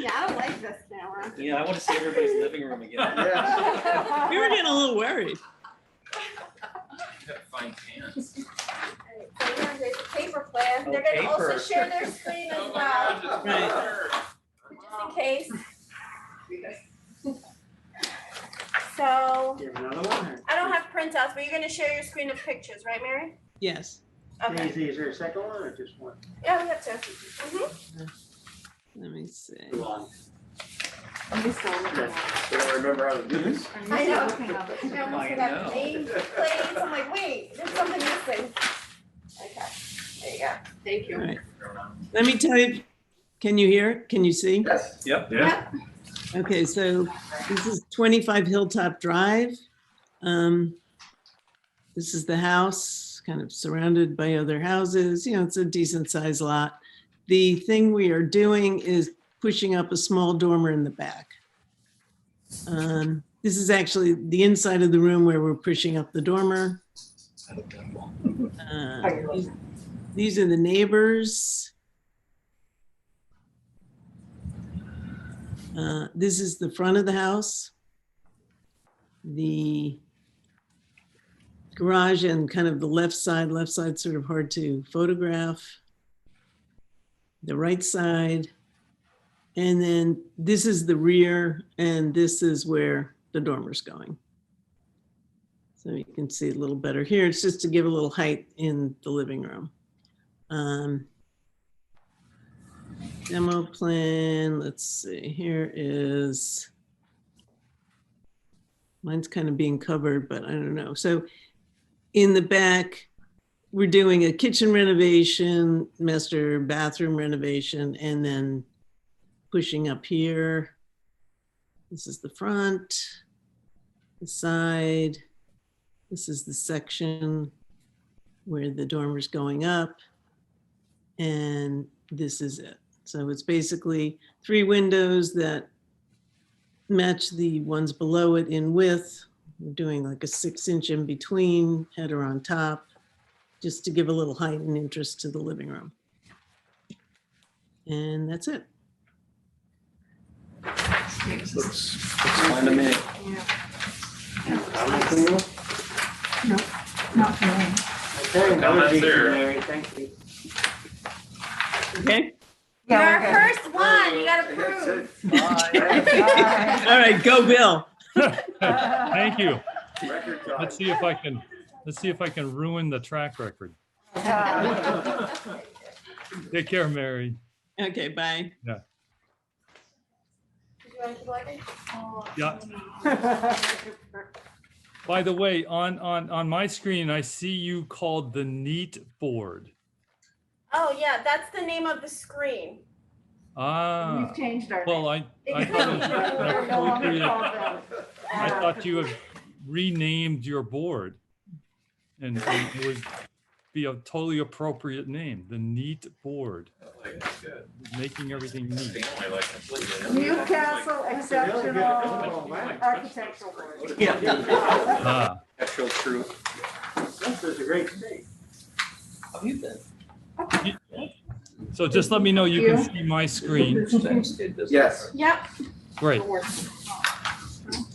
Yeah, I don't like this camera. Yeah, I want to see everybody's living room again. Yeah. We were getting a little worried. Fine pants. Alright, so yeah, there's a paper plan. Oh, They're gonna also paper. share their screen as Oh my well, God, Right. just in case. So, You have another one, or? I don't have printouts, but you're gonna share your screen of pictures, right, Mary? Yes. Okay. Daisy, is there a second one or just one? Yeah, we have two. Mhm. Let me see. Two on. I'm still looking at I don't remember how to do this. it. I'm I still know. looking at it. I almost I forgot know. name plates. I'm like, wait, there's something missing. Okay, there you go. Thank you. All right. Let me tell you, can you hear? Can you see? Yes. Yep. Yeah. Okay, so this is 25 Hilltop Drive. This is the house, kind of surrounded by other houses. You know, it's a decent sized lot. The thing we are doing is pushing up a small dormer in the back. This is actually the inside of the room where we're pushing up the dormer. These are the neighbors. This is the front of the house. The garage and kind of the left side sort of hard to photograph. The right side. And then this is the rear, and this is where the dormer's going. So you can see a little better here. It's just to give a little height in the living room. Demo plan, let's see, here is, mine's kind of being covered, but I don't know. So in the back, we're doing a kitchen renovation, master bathroom renovation, and then pushing up here. This is the front, the side. This is the section where the dormer's going up. And this is it. So it's basically 3 windows that match the ones below it in width. We're doing like a 6-inch in between, header on top, just to give a little height and interest to the living room. And that's it. Looks fine to me. Comments from you? Not for me. Okay, Comments Daisy, there. Mary, thank you. Okay. You're Yeah, our we're good. first one, you gotta That's prove. it. Bye. All right, go Bill. Thank you. Record time. Let's see if I can ruin the track record. Take care, Mary. Okay, bye. Did you want to keep looking? Yeah. By the way, on my screen, I see you called the Neat board. Oh, yeah, that's the name of the screen. Ah, We've changed our. well, I thought it was We're no longer appropriate. called them. I thought you had renamed your board. And it would be a totally appropriate name, the Neat board, making everything neat. Newcastle Exceptional wow. Architectural Board. Yeah. Ah, Actual truth. This is a great state. How have you been? so just let me know you can see my screen. Yes. Yep. Great.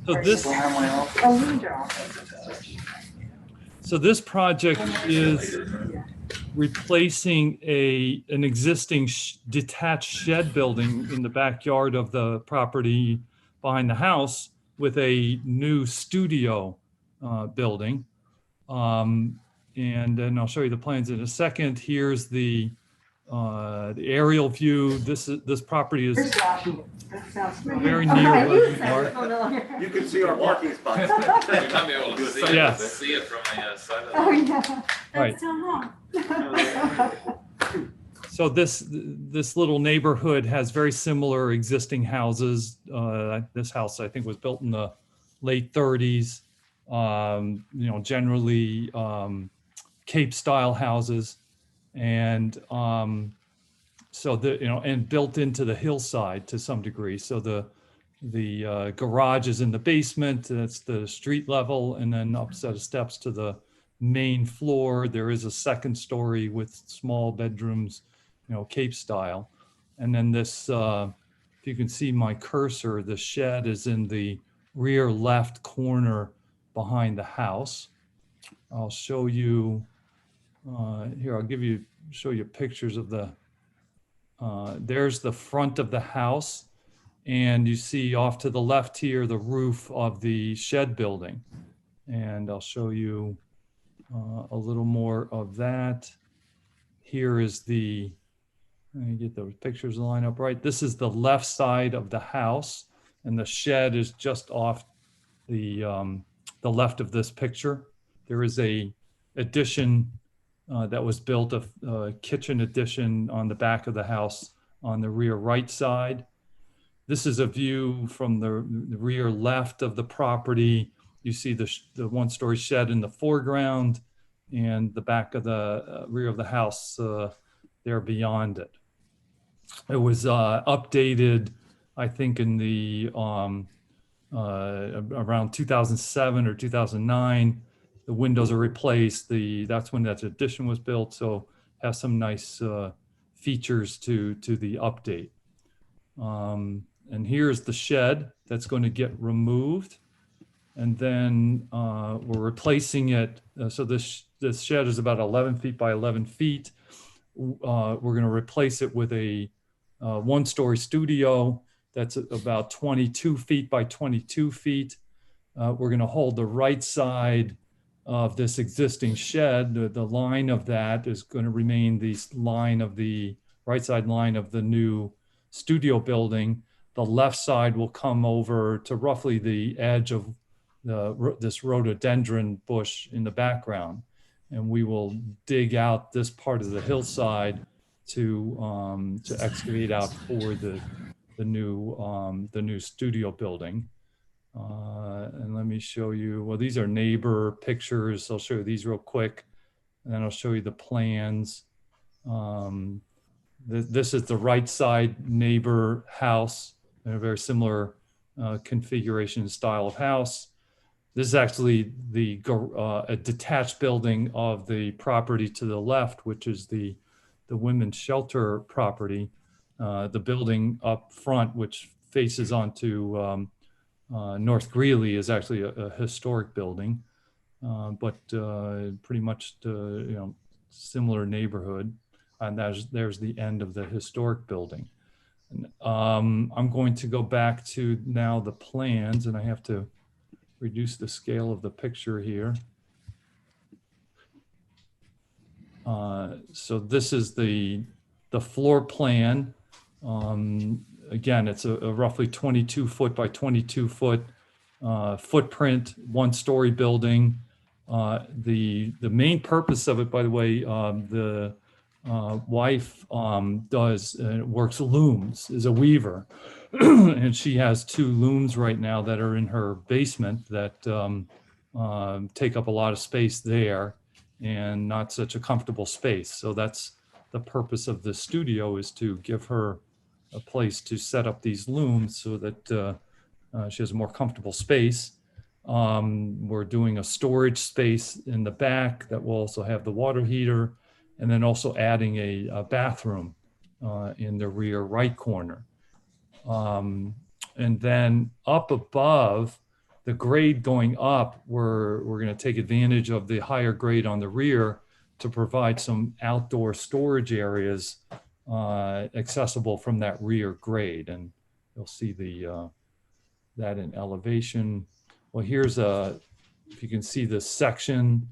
So this, Oh, we don't. so this project is replacing an existing detached shed building in the backyard of the property behind the house with a new studio building. And then I'll show you the plans in a second. Here's the aerial view. This property is Here's Josh. That sounds familiar. very Oh, near you Pleasant sound Park. familiar. You can see our parking spots. You're not be able to see it, Yes. see it from the side of Oh, the. yeah. Right. That's town hall. So this little neighborhood has very similar existing houses. This house, I think, was built in the late 30s. You know, generally Cape style houses, and so and built into the hillside to some degree. So the garage is in the basement. That's the street level, and then up a set of steps to the main floor. There is a second story with small bedrooms, you know, Cape style. And then this if you can see my cursor, the shed is in the rear left corner behind the house. I'll show you, here, I'll show you pictures of there's the front of the house. And you see off to the left here, the roof of the shed building. And I'll show you a little more of that. Here is let me get those pictures to line up right. This is the left side of the house, and the shed is just off the left of this picture. There is a addition that was built, a kitchen addition on the back of the house on the rear right side. This is a view from the rear left of the property. You see the one-story shed in the foreground and the back of the rear of the house there beyond it. It was updated, I think, in the around 2007 or 2009. The windows are replaced. That's when that addition was built. So has some nice features to the update. And here's the shed that's going to get removed. And then we're replacing it. So this shed is about 11 feet by 11 feet. We're going to replace it with a one-story studio that's about 22 feet by 22 feet. We're going to hold the right side of this existing shed. The line of that is going to remain the line of the right side line of the new studio building. The left side will come over to roughly the edge of this rhododendron bush in the background. And we will dig out this part of the hillside to excavate out for the new studio building. And let me show you, well, these are neighbor pictures. I'll show you these real quick, and then I'll show you the plans. This is the right side neighbor house, and a very similar configuration and style of house. This is actually a detached building of the property to the left, which is the women's shelter property. The building up front, which faces onto North Greeley, is actually a historic building, but pretty much similar neighborhood. And there's the end of the historic building. I'm going to go back to now the plans, and I have to reduce the scale of the picture here. So this is the floor plan. Again, it's a roughly 22 foot by 22 foot footprint, one-story building. The main purpose of it, by the way, the wife works looms, is a weaver. And she has 2 looms right now that are in her basement that take up a lot of space there and not such a comfortable space. So that's the purpose of the studio, is to give her a place to set up these looms so that she has a more comfortable space. We're doing a storage space in the back that will also have the water heater, and then also adding a bathroom in the rear right corner. And then up above, the grade going up, we're going to take advantage of the higher grade on the rear to provide some outdoor storage areas accessible from that rear grade. And you'll see that in elevation. Well, here's if you can see this section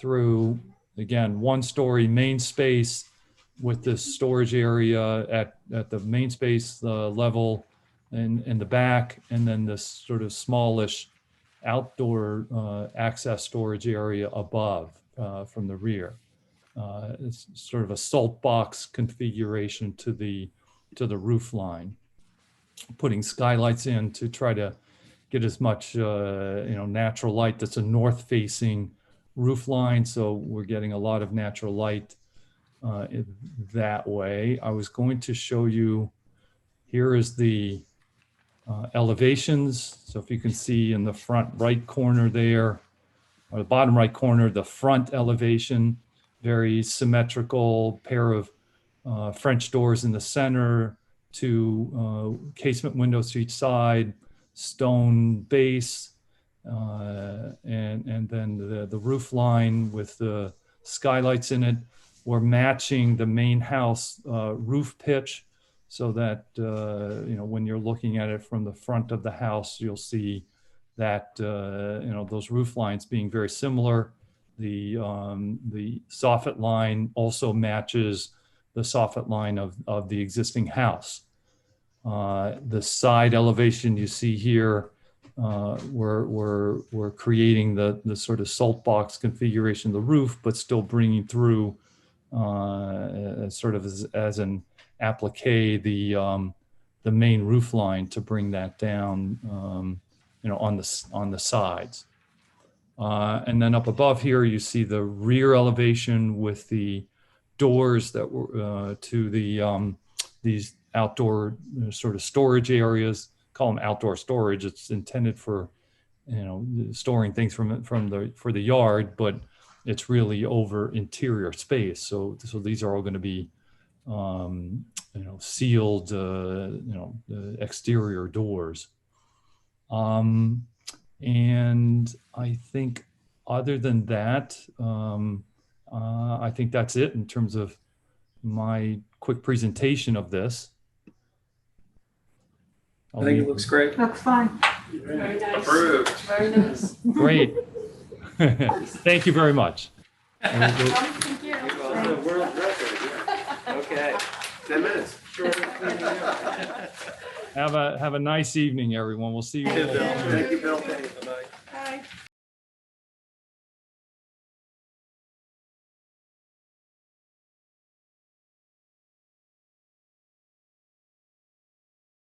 through, again, one-story main space with this storage area at the main space level in the back, and then this sort of smallish outdoor access storage area above from the rear. It's sort of a salt box configuration to the roof line. Putting skylights in to try to get as much natural light. That's a north-facing roof line, so we're getting a lot of natural light that way. I was going to show you, here is the elevations. So if you can see in the front right corner there, or the bottom right corner, the front elevation, very symmetrical pair of French doors in the center, casement windows to each side, stone base, and then the roof line with the skylights in it. We're matching the main house roof pitch so that, when you're looking at it from the front of the house, you'll see that, those roof lines being very similar. The soffit line also matches the soffit line of the existing house. The side elevation you see here, we're creating the sort of salt box configuration of the roof, but still bringing through sort of as an applique the main roof line to bring that down, on the sides. And then up above here, you see the rear elevation with the doors that were to the these outdoor sort of storage areas. Call them outdoor storage. It's intended for storing things for the yard, but it's really over interior space. So these are all going to be sealed exterior doors. And I think other than that, I think that's it in terms of my quick presentation of this. I think it looks great. Looks fine. Very nice. Approved. Very nice. Great. Thank you very much. Thank you. The world record, yeah. Okay, 10 minutes. Have a nice evening, everyone. We'll see you. Thank you, Bill. Thank you, Bill.